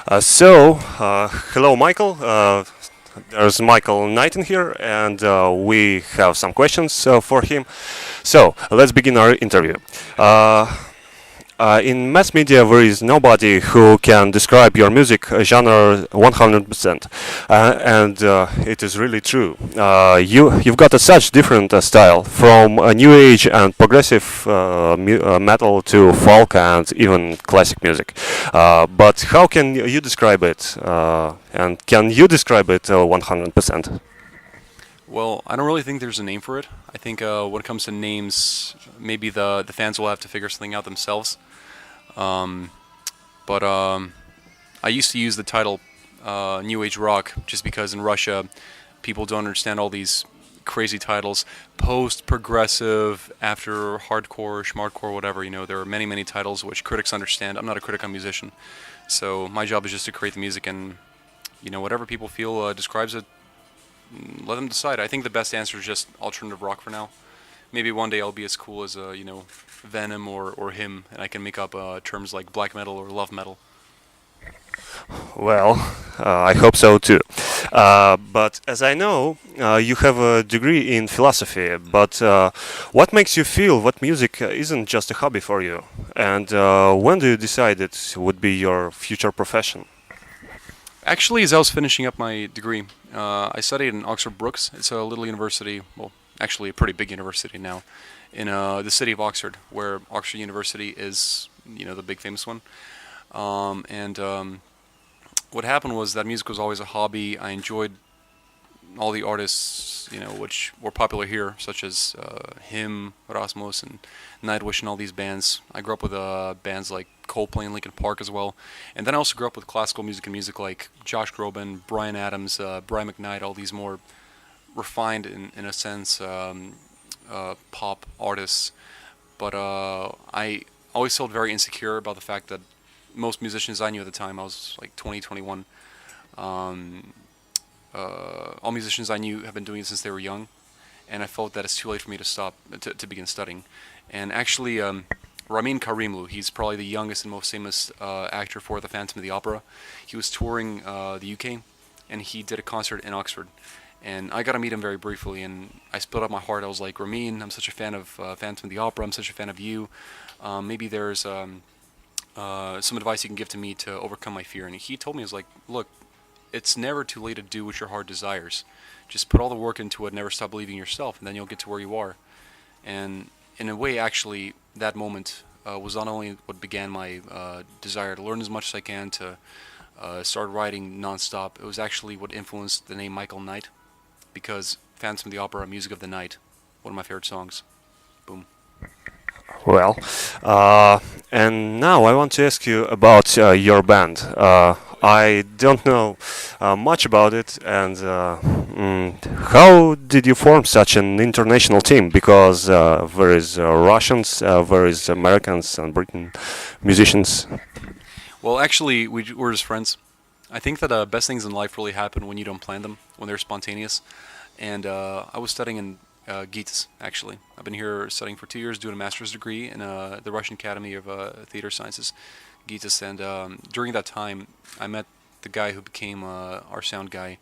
Hello, Michael. There's Michael Knight in here, and we have some questions for him. So, let's begin our interview. Uh, in mass media, there is nobody who can describe your music genre 100%, and it is really true. You've got a such different style from new age and progressive metal to folk and even classic music. But how can you describe it? And can you describe it 100%? Well, I don't really think there's a name for it. I think when it comes to names, maybe the fans will have to figure something out themselves. Um, but I used to use the title New Age Rock just because in Russia people don't understand all these crazy titles. Post progressive, after hardcore, schmardcore, whatever. There are many, many titles which critics understand. I'm not a critic, I'm a musician. So my job is just to create the music and, whatever people feel describes it, let them decide. I think the best answer is just alternative rock for now. Maybe one day I'll be as cool as Venom or him, and I can make up terms like black metal or love metal. Well, I hope so too. But as I know, you have a degree in philosophy. But what makes you feel that music isn't just a hobby for you? And when do you decide it would be your future profession? Actually, as I was finishing up my degree, I studied in Oxford Brookes. It's a little university, well, actually a pretty big university now, in the city of Oxford, where Oxford University is, the big famous one. And what happened was that music was always a hobby. I enjoyed all the artists, which were popular here, such as him, Rasmus, and Nightwish, and all these bands. I grew up with bands like Coldplay and Linkin Park as well. And then I also grew up with classical music and music like Josh Groban, Bryan Adams, Brian McKnight, all these more refined, in a sense, pop artists. But I always felt very insecure about the fact that most musicians I knew at the time, I was like 20, 21, all musicians I knew have been doing it since they were young, and I felt that it's too late for me to stop, to begin studying. And actually, Ramin Karimlu, he's probably the youngest and most famous actor for the Phantom of the Opera. He was touring the UK, and he did a concert in Oxford. And I got to meet him very briefly, and I spilled out my heart. I was like, Ramin, I'm such a fan of Phantom of the Opera. I'm such a fan of you. Maybe there's some advice you can give to me to overcome my fear. And he told me, he was like, look, it's never too late to do what your heart desires. Just put all the work into it, never stop believing in yourself, and then you'll get to where you are. And in a way, actually, that moment was not only what began my desire to learn as much as I can, to start writing nonstop. It was actually what influenced the name Michael Knight, because Phantom of the Opera, Music of the Night, one of my favorite songs. Boom. Well, and now I want to ask you about your band. I don't know much about it, and how did you form such an international team? Because there is Russians, there is Americans and Britain musicians. Well, actually, we're just friends. I think that best things in life really happen when you don't plan them, when they're spontaneous. And I was studying in GITS, actually. I've been here studying for 2 years, doing a master's degree in the Russian Academy of Theater Sciences, GITS. And during that time, I met the guy who became our sound guy.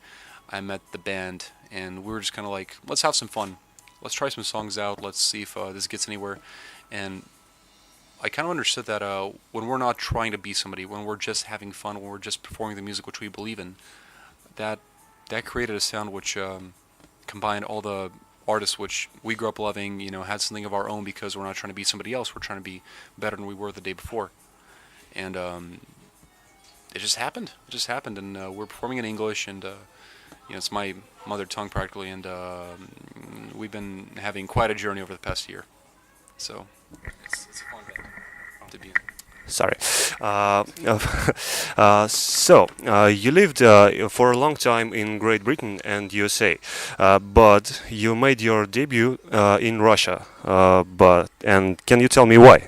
I met the band, and we were just kind of like, let's have some fun. Let's try some songs out. Let's see if this gets anywhere. And I kind of understood that when we're not trying to be somebody, when we're just having fun, when we're just performing the music which we believe in, that created a sound which combined all the artists which we grew up loving, had something of our own, because we're not trying to be somebody else. We're trying to be better than we were the day before. And it just happened. It just happened. And we're performing in English, and it's my mother tongue practically. And we've been having quite a journey over the past year. So it's a fun band to be in. Sorry. You lived for a long time in Great Britain and USA, but you made your debut in Russia. And can you tell me why?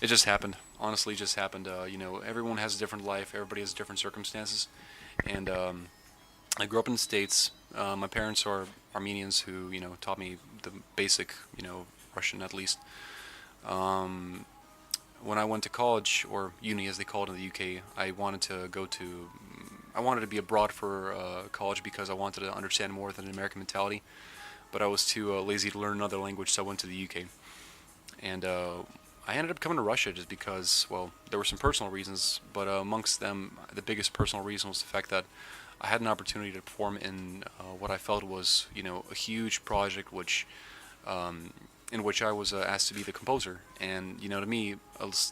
It just happened. Honestly, it just happened. Everyone has a different life. Everybody has different circumstances. And I grew up in the States. My parents are Armenians who, taught me the basic, Russian at least. when I went to college, or uni as they call it in the UK, I wanted to be abroad for college because I wanted to understand more than an American mentality. But I was too lazy to learn another language, so I went to the UK. And I ended up coming to Russia just because, well, there were some personal reasons, but amongst them, the biggest personal reason was the fact that I had an opportunity to perform in what I felt was, a huge project, in which I was asked to be the composer. And to me,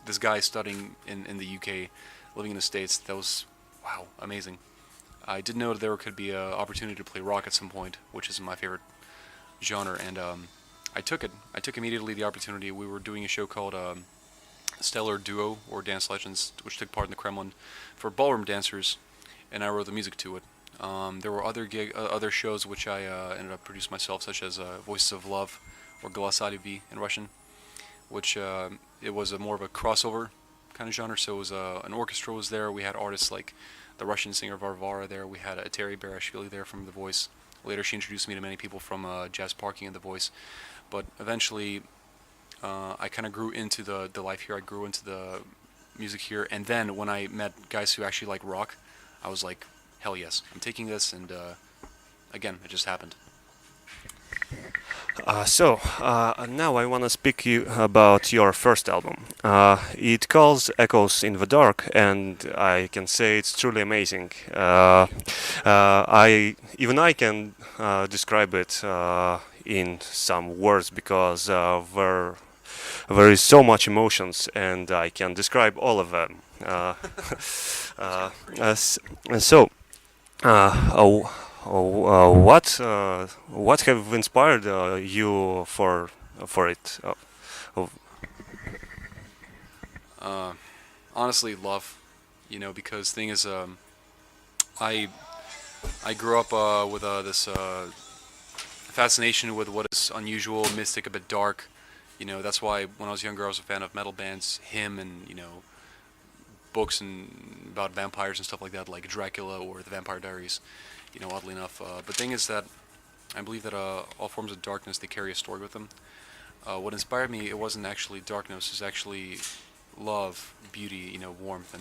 this guy studying in the UK, living in the States, that was, wow, amazing. I did know that there could be an opportunity to play rock at some point, which is my favorite genre, and I took it. I took immediately the opportunity. We were doing a show called Stellar Duo, or Dance Legends, which took part in the Kremlin for ballroom dancers, and I wrote the music to it. There were other shows which I ended up producing myself, such as Voices of Love, or Голоса любви in Russian, which it was more of a crossover kind of genre. So it was an orchestra was there. We had artists like the Russian singer Varvara there. We had Eteri Berashvili there from The Voice. Later, she introduced me to many people from Jazz Parking and The Voice. But eventually, I kind of grew into the life here. I grew into the music here. And then when I met guys who actually like rock, I was like, hell yes, I'm taking this. And again, it just happened. Now I want to speak you about your first album. It calls Echoes in the Dark, and I can say it's truly amazing. I can describe it in some words because there is so much emotions, and I can describe all of them. What have inspired you for it? Honestly, love. Because thing is, I grew up with this fascination with what is unusual, mystic, a bit dark. That's why when I was younger, I was a fan of metal bands, Him, and books and about vampires and stuff like that, like Dracula or The Vampire Diaries. Oddly enough. But thing is that I believe that all forms of darkness, they carry a story with them. What inspired me, it wasn't actually darkness, it was actually love, beauty, warmth,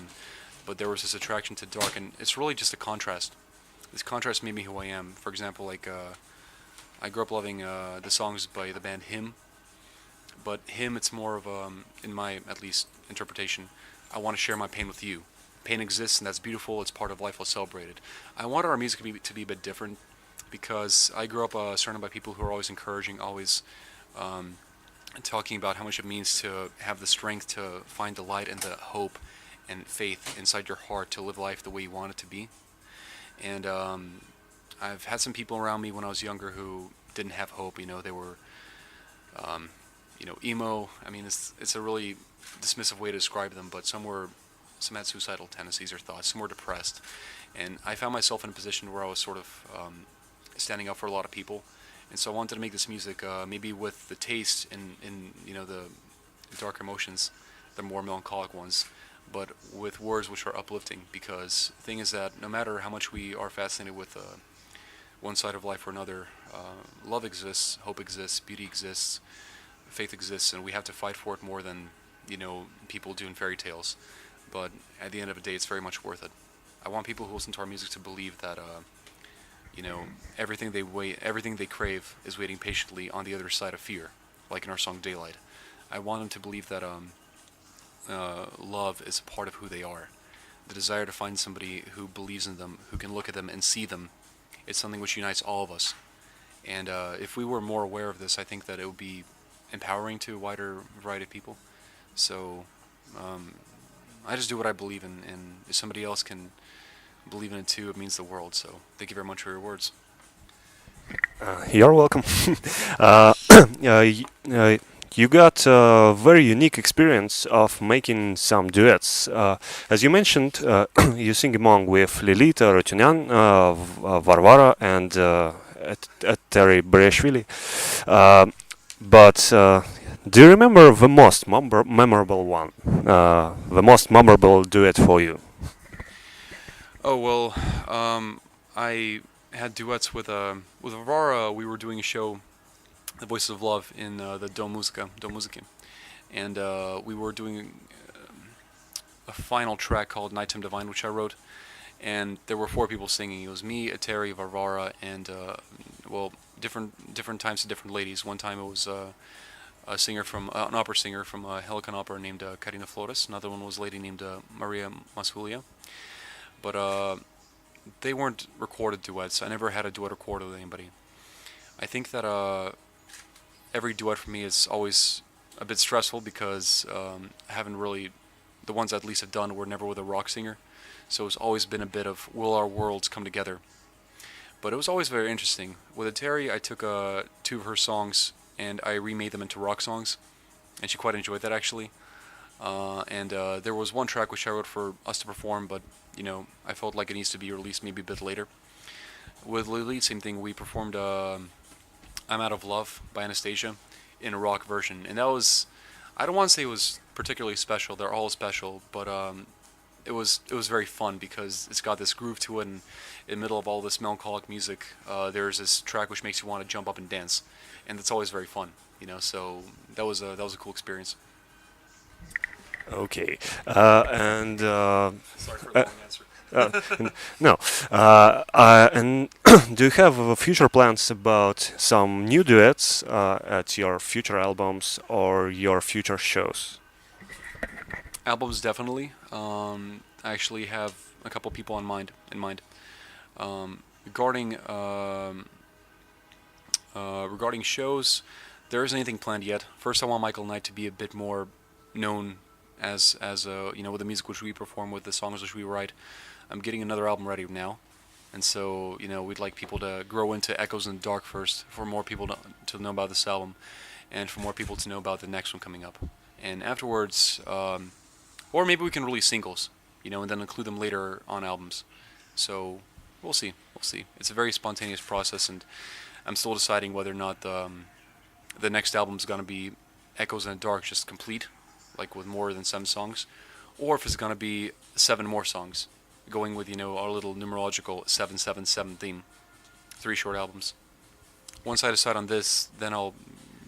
but there was this attraction to dark, and it's really just a contrast. This contrast made me who I am. For example, like I grew up loving the songs by the band Him, but Him, it's more of in my at least interpretation, I want to share my pain with you. Pain exists, and that's beautiful. It's part of life. Let's celebrate it. I wanted our music to be a bit different because I grew up surrounded by people who are always encouraging, always talking about how much it means to have the strength to find the light and the hope and faith inside your heart to live life the way you want it to be. And I've had some people around me when I was younger who didn't have hope. They were, emo. I mean, it's a really dismissive way to describe them, but some had suicidal tendencies or thoughts, some were depressed, and I found myself in a position where I was sort of standing up for a lot of people, and so I wanted to make this music maybe with the taste in the dark emotions, the more melancholic ones, but with words which are uplifting, because the thing is that no matter how much we are fascinated with one side of life or another, love exists, hope exists, beauty exists, faith exists, and we have to fight for it more than people do in fairy tales. But at the end of the day, it's very much worth it. I want people who listen to our music to believe that, everything they crave is waiting patiently on the other side of fear, like in our song Daylight. I want them to believe that love is a part of who they are. The desire to find somebody who believes in them, who can look at them and see them, it's something which unites all of us. And if we were more aware of this, I think that it would be empowering to a wider variety of people. So I just do what I believe in, and if somebody else can believe in it too, it means the world. So thank you very much for your words. You're welcome. You got a very unique experience of making some duets. As you mentioned, you sing along with Lilita Rotunyan, Varvara, and Terry Bereshvili. But do you remember the most memorable one? The most memorable duet for you? Oh, well, I had duets with Varvara. We were doing a show, The Voices of Love, in the Dom Muziki. And we were doing a final track called Nighttime Divine, which I wrote, and there were 4 people singing. It was me, Ateri, Varvara, and well, different times to different ladies. One time it was a singer from an opera singer from Helican Opera named Karina Flores. Another one was a lady named Maria Masulia. But they weren't recorded duets. I never had a duet recorded with anybody. I think that every duet for me is always a bit stressful because I haven't really, the ones I at least have done were never with a rock singer. So it's always been a bit of, will our worlds come together? But it was always very interesting. With Ateri, I took 2 of her songs and I remade them into rock songs, and she quite enjoyed that actually. And there was one track which I wrote for us to perform, but I felt like it needs to be released maybe a bit later. With Lily, same thing. We performed "I'm Out of Love" by Anastasia in a rock version, and that was, I don't want to say it was particularly special. They're all special, but it was very fun because it's got this groove to it, and in the middle of all this melancholic music, there's this track which makes you want to jump up and dance, and it's always very fun. So that was a cool experience. Okay, and Sorry for the long answer. no, and do you have future plans about some new duets at your future albums or your future shows? Albums definitely. I actually have a couple people in mind. Regarding shows, there isn't anything planned yet. First, I want Michael Найт to be a bit more known as with the music which we perform, with the songs which we write. I'm getting another album ready now, and so we'd like people to grow into Echoes in the Dark first, for more people to know about this album, and for more people to know about the next one coming up. And afterwards, or maybe we can release singles, and then include them later on albums. So we'll see. It's a very spontaneous process, and I'm still deciding whether or not the next album is going to be Echoes in the Dark, just complete, like with more than 7 songs, or if it's going to be 7 more songs, going with our little numerological 777 theme, 3 short albums. Once I decide on this, then I'll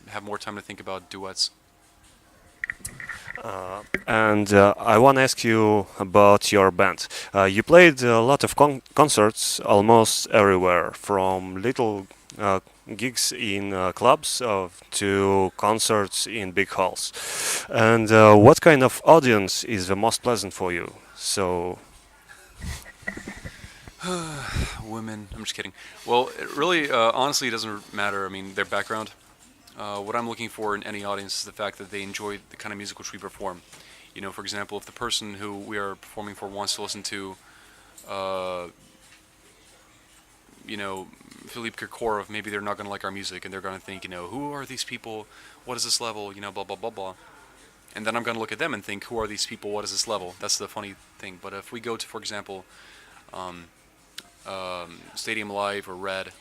have more time to think about duets. And I want to ask you about your band. You played a lot of concerts almost everywhere, from little gigs in clubs to concerts in big halls. And what kind of audience is the most pleasant for you? So, Women. I'm just kidding. Well, it really, honestly, doesn't matter. I mean, their background. What I'm looking for in any audience is the fact that they enjoy the kind of music which we perform. For example, if the person who we are performing for wants to listen to, Philippe Kirkorov, maybe they're not going to like our music, and they're going to think, who are these people? What is this level? Blah, blah, blah, blah. And then I'm going to look at them and think, who are these people? What is this level? That's the funny thing. But if we go to, for example, Stadium Live or Red,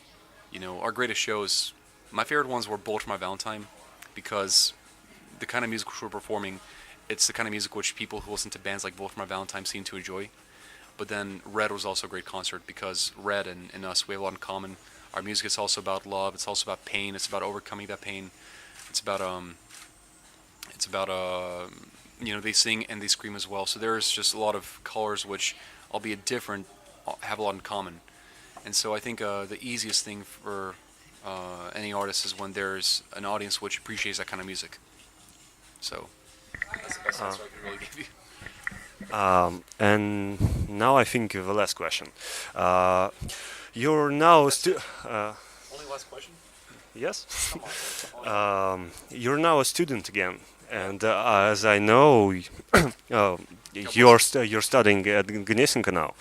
our greatest shows, my favorite ones were Bullet for My Valentine, because the kind of music which we're performing, it's the kind of music which people who listen to bands like Bullet for My Valentine seem to enjoy. But then Red was also a great concert, because Red and us, we have a lot in common. Our music is also about love, it's also about pain, it's about overcoming that pain. It's about they sing and they scream as well. So there's just a lot of colors which, albeit different, have a lot in common. And so I think the easiest thing for any artist is when there's an audience which appreciates that kind of music. So that's the best answer I can really give you. and now I think the last question. You're now Only last question? yes. You're now a student again, and as I know, you're studying at Gnesinka now.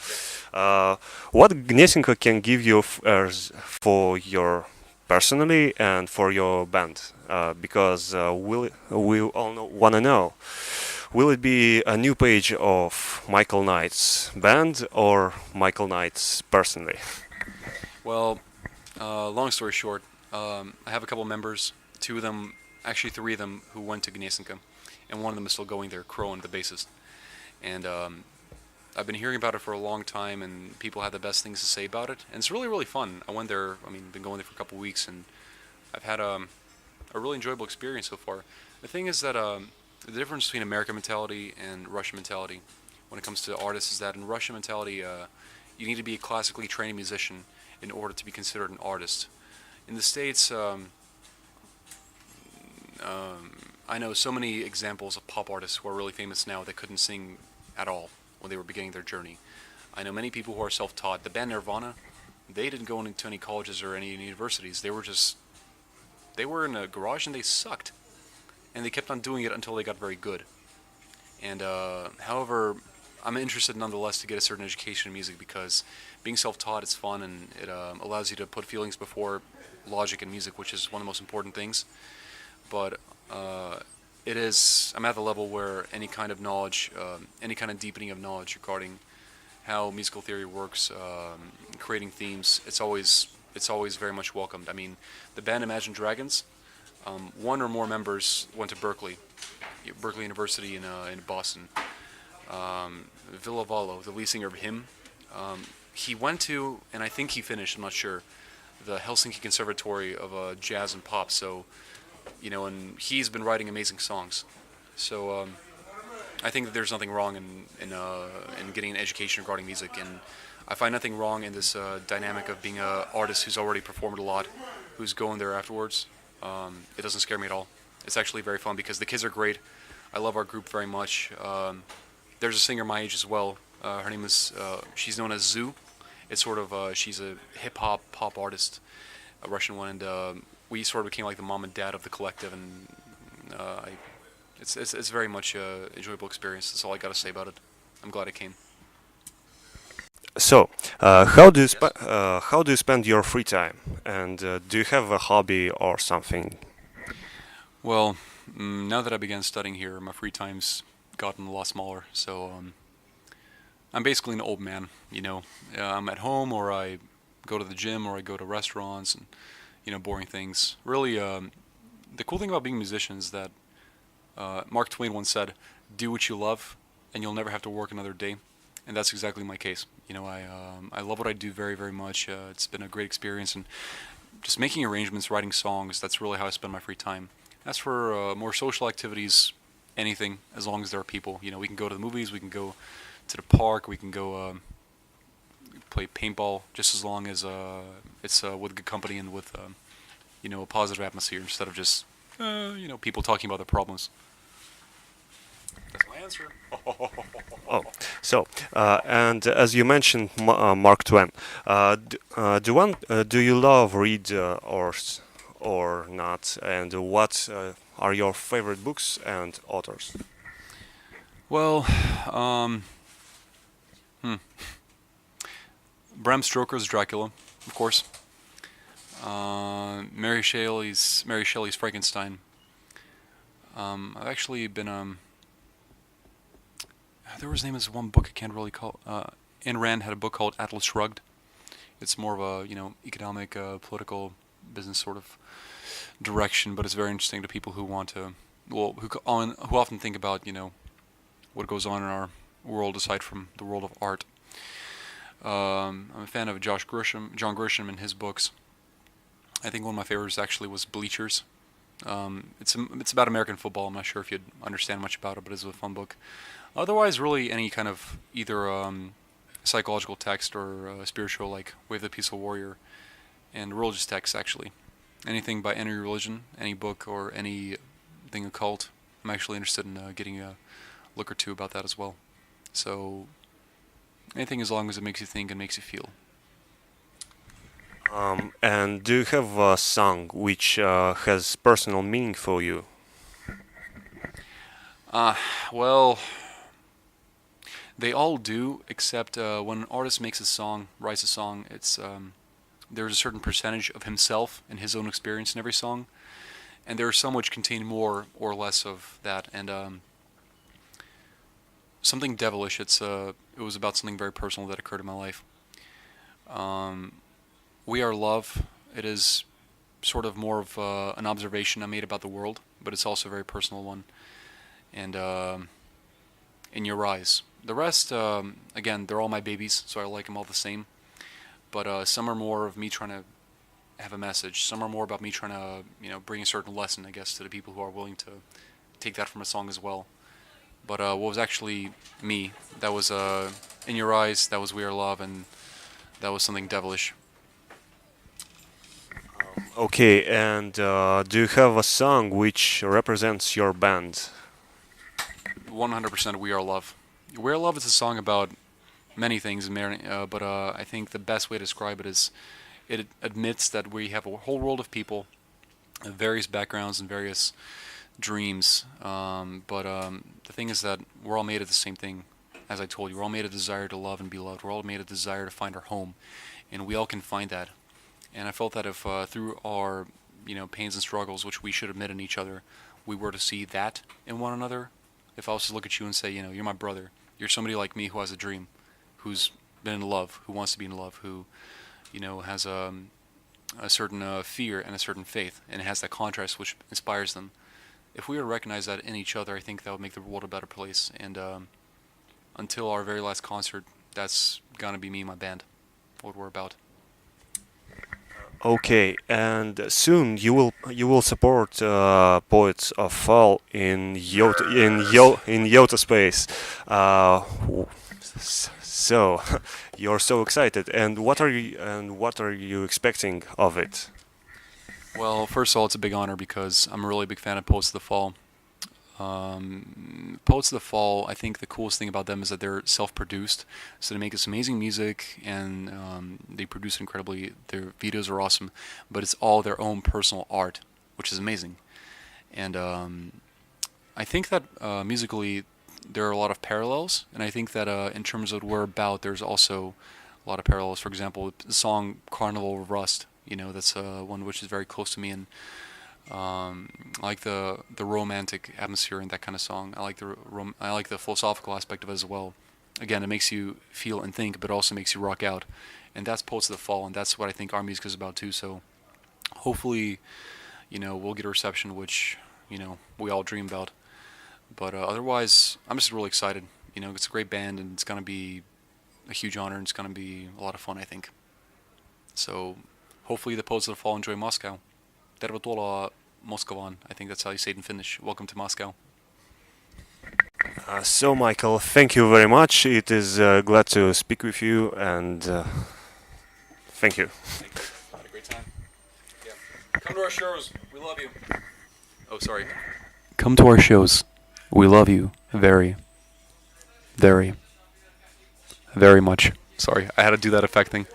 What Gnesinka can give you for your personally and for your band? Because we all want to know. Will it be a new page of Michael Knight's band or Michael Knight's personally? Well, long story short, I have a couple members, 2 of them, actually 3 of them, who went to Gnesinka, and one of them is still going there, Crowan, the bassist. And I've been hearing about it for a long time, and people have the best things to say about it, and it's really, really fun. I went there, been going there for a couple weeks, and I've had a really enjoyable experience so far. The thing is that the difference between American mentality and Russian mentality when it comes to artists is that in Russian mentality, you need to be a classically trained musician in order to be considered an artist. In the States, I know so many examples of pop artists who are really famous now that couldn't sing at all when they were beginning their journey. I know many people who are self-taught. The band Nirvana, they didn't go into any colleges or any universities. They were in a garage and they sucked. And they kept on doing it until they got very good. And however, I'm interested nonetheless to get a certain education in music because being self-taught is fun and it allows you to put feelings before logic in music, which is one of the most important things. But I'm at the level where any kind of knowledge, any kind of deepening of knowledge regarding how musical theory works, creating themes, it's always very much welcomed. I mean, the band Imagine Dragons, one or more members went to Berkeley University in Boston. Villavallo, the lead singer of him, he went to, and I think he finished, I'm not sure, the Helsinki Conservatory of Jazz and Pop. So, and he's been writing amazing songs. So I think that there's nothing wrong in getting an education regarding music, and I find nothing wrong in this dynamic of being an artist who's already performed a lot, who's going there afterwards. It doesn't scare me at all. It's actually very fun because the kids are great. I love our group very much. There's a singer my age as well. Her name is, she's known as Zoo. It's sort of, she's a hip-hop pop artist, a Russian one, and we sort of became like the mom and dad of the collective, and it's very much an enjoyable experience. That's all I got to say about it. I'm glad I came. So, how do you spend your free time? And do you have a hobby or something? Well, now that I began studying here, my free time's gotten a lot smaller. So I'm basically an old man. I'm at home, or I go to the gym, or I go to restaurants, and boring things. Really, the cool thing about being a musician is that Mark Twain once said, "Do what you love, and you'll never have to work another day." And that's exactly my case. I love what I do very, very much. It's been a great experience, and just making arrangements, writing songs, that's really how I spend my free time. As for more social activities, anything, as long as there are people. We can go to the movies, we can go to the park, we can go play paintball, just as long as it's with good company and with a positive atmosphere instead of just people talking about their problems. That's my answer. Oh, so and as you mentioned, Mark Twain, do you love read or not? And what are your favorite books and authors? Well, Bram Stoker's Dracula, of course. Mary Shelley's Frankenstein. I've actually been there was name is one book I can't really call. Ayn Rand had a book called Atlas Shrugged. It's more of a economic, political, business sort of direction, but it's very interesting to people who want to, who often think about what goes on in our world aside from the world of art. I'm a fan of John Grisham and his books. I think one of my favorites actually was Bleachers. It's about American football. I'm not sure if you'd understand much about it, but it's a fun book. Otherwise, really any kind of either psychological text or spiritual, like Way of the Peaceful Warrior, and religious texts, actually. Anything by any religion, any book, or anything occult, I'm actually interested in getting a look or two about that as well. So, anything as long as it makes you think and makes you feel. And do you have a song which has personal meaning for you? Well, they all do, except when an artist makes a song, writes a song, it's there's a certain percentage of himself and his own experience in every song, and there are some which contain more or less of that. And something devilish. It was about something very personal that occurred in my life. We Are Love. It is sort of more of an observation I made about the world, but it's also a very personal one. And In Your Eyes. The rest, again, they're all my babies, so I like them all the same. But some are more of me trying to have a message. Some are more about me trying to, bring a certain lesson, I guess, to the people who are willing to take that from a song as well. But what was actually me, that was In Your Eyes, that was We Are Love, and that was something devilish. Okay, and do you have a song which represents your band? 100% We Are Love. We Are Love is a song about many things, but I think the best way to describe it is it admits that we have a whole world of people, various backgrounds and various dreams, but the thing is that we're all made of the same thing. As I told you, we're all made of desire to love and be loved. We're all made of desire to find our home, and we all can find that. And I felt that if through our pains and struggles, which we should admit in each other, we were to see that in one another. If I was to look at you and say, you're my brother, you're somebody like me who has a dream, who's been in love, who wants to be in love, who has a certain fear and a certain faith, and has that contrast which inspires them. If we were to recognize that in each other, I think that would make the world a better place. And until our very last concert, that's gonna be me and my band, what we're about. Okay, and soon you will support Poets of Fall in Yota Space. So you're so excited, and what are you expecting of it? Well, first of all, it's a big honor because I'm a really big fan of Poets of the Fall. Poets of the Fall, I think the coolest thing about them is that they're self-produced, so they make this amazing music, and they produce incredibly. Their videos are awesome, but it's all their own personal art, which is amazing. And I think that musically there are a lot of parallels, and I think that in terms of what we're about, there's also a lot of parallels. For example, the song "Carnival of Rust," that's one which is very close to me, and I like the romantic atmosphere in that kind of song. I like the philosophical aspect of it as well. Again, it makes you feel and think, but also makes you rock out, and that's Poets of the Fall, and that's what I think our music is about too. So hopefully, we'll get a reception which we all dream about. But otherwise, I'm just really excited. It's a great band, and it's gonna be a huge honor, and it's gonna be a lot of fun, I think. So hopefully the Poets of the Fall enjoy Moscow. Tervetuloa Moskovaan. I think that's how you say it in Finnish. Welcome to Moscow. So Michael, thank you very much. It is glad to speak with you, and thank you. Thank you. Had a great time. Yeah. Come to our shows. We love you. Oh, sorry. Come to our shows. We love you very, very, very much. Sorry, I had to do that effect thing.